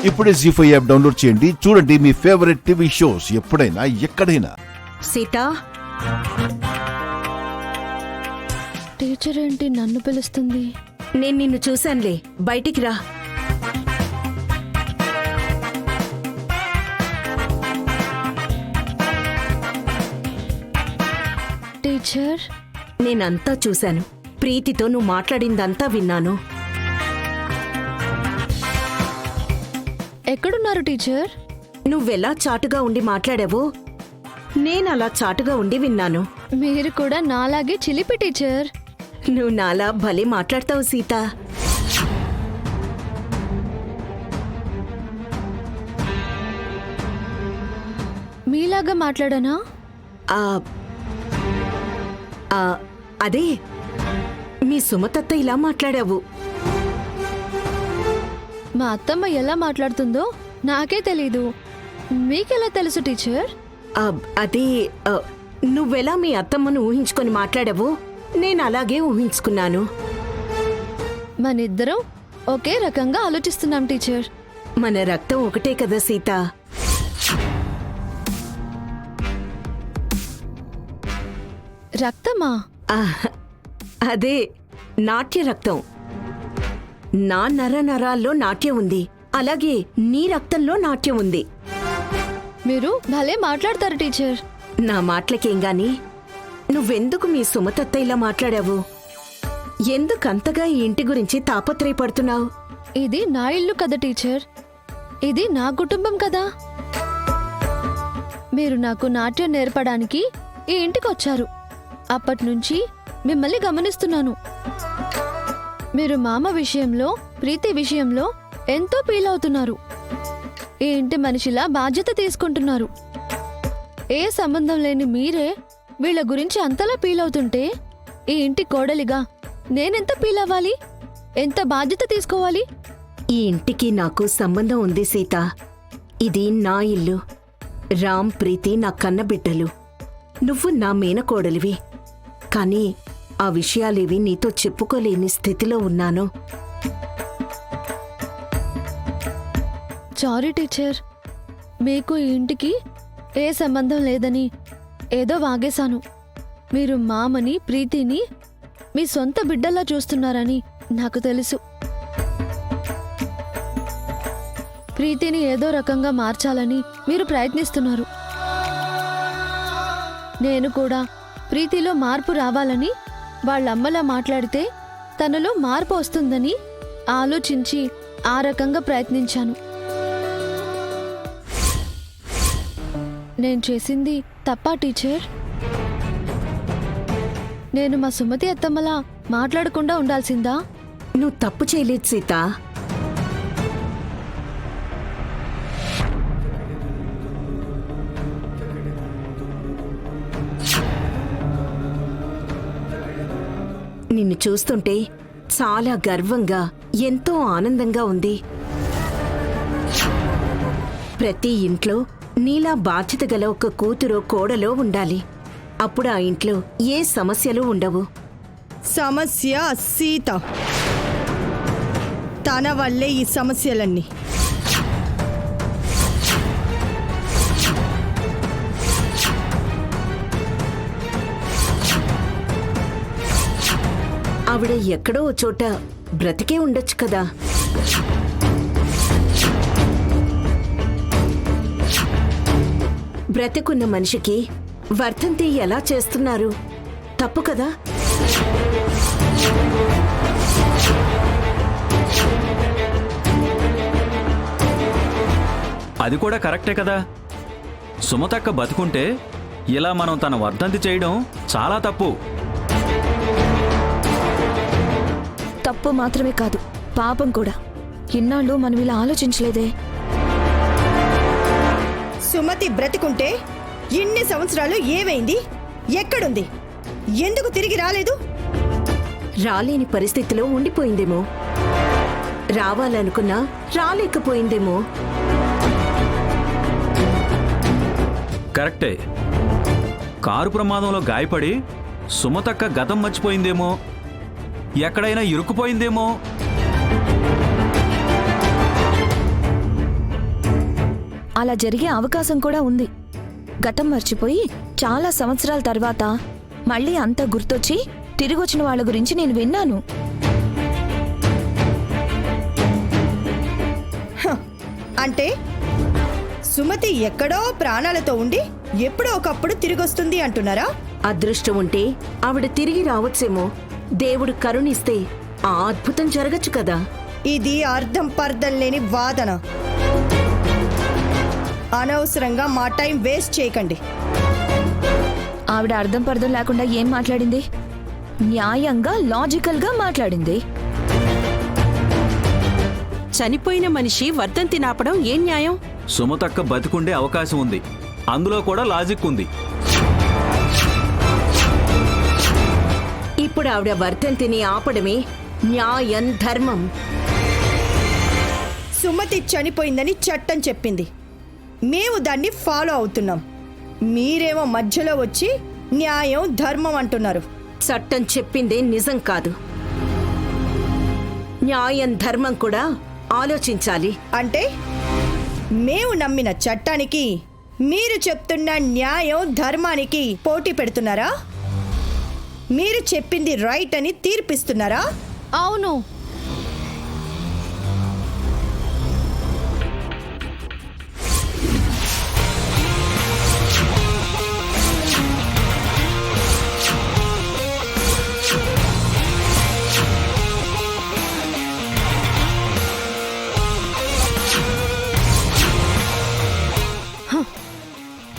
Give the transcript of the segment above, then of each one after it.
ఇప్పుడే జీ5 app download చేయండి. చూడండి మీ ఫేవరెట్ టీవీ షోస్ ఎప్పుడైనా ఎక్కడైనా. సీత, టీచర్ ఏంటి నన్ను పిలుస్తుంది? నేను నిన్ను చూశానులే, బయటికి రా. టీచర్, నేనంతా చూశాను. ప్రీతితో నువ్వు మాట్లాడిందంతా విన్నాను. ఎక్కడున్నారు టీచర్? నువ్వెలా చాటుగా ఉండి మాట్లాడావో నేనలా చాటుగా ఉండి విన్నాను. మీరు కూడా నాలాగే చిలిపి టీచర్. నువ్వు నాలా భలే మాట్లాడతావు సీత. మీలాగా మాట్లాడానా? ఆ ఆ, అదే మీ సుమతత్త ఇలా మాట్లాడావు. మా అత్తమ్మ ఎలా మాట్లాడుతుందో నాకే తెలీదు. మీకెలా తెలుసు టీచర్? అదే నువ్వెలా మీ అత్తమ్మను ఊహించుకొని మాట్లాడావో నేను అలాగే ఊహించుకున్నాను. మనిద్దరం ఒకే రకంగా ఆలోచిస్తున్నాం టీచర్. మన రక్తం ఒకటే కదా సీత. రక్తమా? ఆ, అదే నాట్య రక్తం. నా నరాల్లో నాట్యం ఉంది, అలాగే నీ రక్తంలో నాట్యం ఉంది. మీరు భలే మాట్లాడతారు టీచర్. నా మాటలకేం గాని నువ్వెందుకు మీ సుమతత్త ఇలా మాట్లాడావు? ఎందుకంతగా ఈ ఇంటి గురించి తాపత్రయపడుతున్నావు? ఇది నా ఇల్లు కదా టీచర్. ఇది నా కుటుంబం కదా. మీరు నాకు నాట్యం నేర్పడానికి ఈ ఇంటికి వచ్చారు. అప్పట్నుంచి మిమ్మల్ని గమనిస్తున్నాను. మీరు మామ విషయంలో, ప్రీతి విషయంలో ఎంతో ఫీల్ అవుతున్నారు. ఈ ఇంటి మనిషిలా బాధ్యత తీసుకుంటున్నారు. ఏ సంబంధం లేని మీరే వీళ్ళ గురించి అంతలా ఫీల్ అవుతుంటే ఈ ఇంటి కోడలిగా నేనెంత ఫీల్ అవ్వాలి? ఎంత బాధ్యత తీసుకోవాలి? ఈ ఇంటికి నాకు సంబంధం ఉంది సీత. ఇది నా ఇల్లు. రామ్, ప్రీతి నా కన్నబిడ్డలు. నువ్వు నా మేనకోడలివి. కానీ ఆ విషయాలేవి నీతో చెప్పుకోలేని స్థితిలో ఉన్నాను. Sorry teacher. మీకు ఈ ఇంటికి ఏ సంబంధం లేదని ఏదో వాగేశాను. మీరు మామని, ప్రీతిని మీ సొంత బిడ్డలా చూస్తున్నారని నాకు తెలుసు. ప్రీతిని ఏదో రకంగా మార్చాలని మీరు ప్రయత్నిస్తున్నారు. నేను కూడా ప్రీతిలో మార్పు రావాలని, వాళ్ళమ్మలా మాట్లాడితే తనలో మార్పు వస్తుందని ఆలోచించి ఆ రకంగా ప్రయత్నించాను. నేను చేసింది తప్పా టీచర్? నేను మా సుమతి అత్తమ్మలా మాట్లాడకుండా ఉండాల్సిందా? నువ్వు తప్పు చేయలేదు సీత. నిన్ను చూస్తుంటే చాలా గర్వంగా, ఎంతో ఆనందంగా ఉంది. ప్రతి ఇంట్లో నీలా బాధ్యత గల ఒక కూతురో, కోడలో ఉండాలి. అప్పుడు ఆ ఇంట్లో ఏ సమస్యలు ఉండవు. సమస్య సీత. తన వల్లే ఈ సమస్యలన్నీ. ఆవిడ ఎక్కడో ఓ చోట బ్రతికే ఉండొచ్చు కదా. బ్రతికున్న మనిషికి వర్ధంతి ఎలా చేస్తున్నారు? తప్పు కదా. అది కూడా కరెక్టే కదా. సుమతక్క బతుకుంటే ఇలా మనం తన వర్ధంతి చేయడం చాలా తప్పు. తప్పు మాత్రమే కాదు, పాపం కూడా. ఇన్నాళ్ళు మనం ఇలా ఆలోచించలేదే. సుమతి బ్రతికుంటే ఇన్ని సంవత్సరాలు ఏమైంది? ఎక్కడుంది? ఎందుకు తిరిగి రాలేదు? రాలేని పరిస్థితిలో ఉండిపోయిందేమో. రావాలనుకున్నా రాలేకపోయిందేమో. కరెక్టే. కారు ప్రమాదంలో గాయపడి సుమతక్క గతం మర్చిపోయిందేమో, ఎక్కడైనా ఇరుక్కుపోయిందేమో. అలా జరిగే అవకాశం కూడా ఉంది. గతం మర్చిపోయి చాలా సంవత్సరాల తర్వాత మళ్ళీ అంతా గుర్తొచ్చి తిరిగొచ్చిన వాళ్ళ గురించి నేను విన్నాను. అంటే సుమతి ఎక్కడో ప్రాణాలతో ఉండి ఎప్పుడో ఒకప్పుడు తిరిగొస్తుంది అంటున్నారా? అదృష్టం ఉంటే ఆవిడ తిరిగి రావచ్చేమో. దేవుడు కరుణిస్తే ఆ అద్భుతం జరగచ్చు కదా. ఇది అర్థం పర్థం లేని వాదన. అనవసరంగా మా టైం వేస్ట్ చేయకండి. ఆవిడ అర్థం పర్థం లేకుండా ఏం మాట్లాడింది? న్యాయంగా లాజికల్గా మాట్లాడింది. చనిపోయిన మనిషి వర్ధంతి నాపడం ఏం న్యాయం? సుమతక్క బతికుండే అవకాశం ఉంది, అందులో కూడా లాజిక్ ఉంది. ఇప్పుడు ఆవిడ వర్ధంతిని ఆపడమే న్యాయం, ధర్మం. సుమతి చనిపోయిందని చట్టం చెప్పింది, మేము దాన్ని ఫాలో అవుతున్నాం. మీరేమో మధ్యలో వచ్చి న్యాయం ధర్మం అంటున్నారు. చట్టం చెప్పిందే నిజం కాదు. న్యాయం, ధర్మం కూడా ఆలోచించాలి. అంటే మేము నమ్మిన చట్టానికి మీరు చెప్తున్న న్యాయం ధర్మానికి పోటీ పెడుతున్నారా? మీరు చెప్పింది రైట్ అని తీర్పిస్తున్నారా? అవును.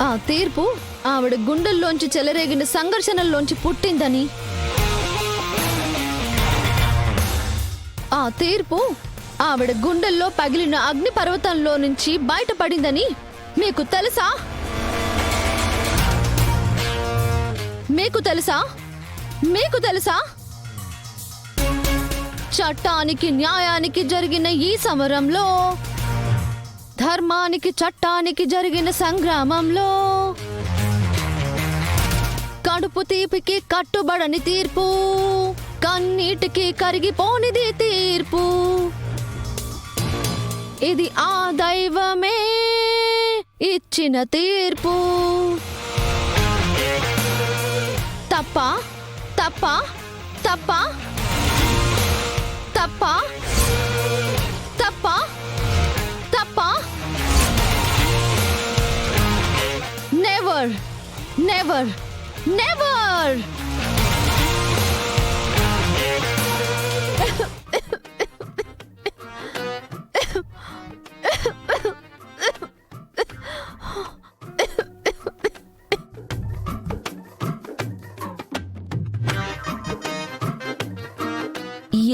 ఆ తీర్పు ఆవిడ గుండెల్లోంచి చెలరేగిన సంఘర్షణల్లోంచి పుట్టిందని, ఆ తీర్పు ఆవిడ గుండెల్లో పగిలిన అగ్ని పర్వతంలో నుంచి బయటపడిందని మీకు తెలుసా? మీకు తెలుసా? మీకు తెలుసా? చట్టానికి న్యాయానికి జరిగిన ఈ సమరంలో, ధర్మానికి చట్టానికి జరిగిన సంగ్రామంలో కడుపు తీపికి కట్టుబడని తీర్పు, కన్నీటికి కరిగిపోనిది తీర్పు. ఇది ఆ దైవమే ఇచ్చిన తీర్పు. తప్ప తప్ప తప్ప తప్ప తప్ప తప్ప. Never never never.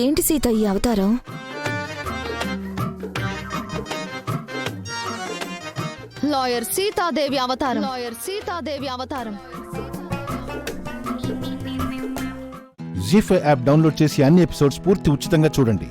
ఏంటి సీత ఈ అవతారం? లాయర్ సీతాదేవి అవతారం. లాయర్ సీతాదేవి అవతారం. జీ5 యాప్ డౌన్లోడ్ చేసి అన్ని ఎపిసోడ్స్ పూర్తి ఉచితంగా చూడండి.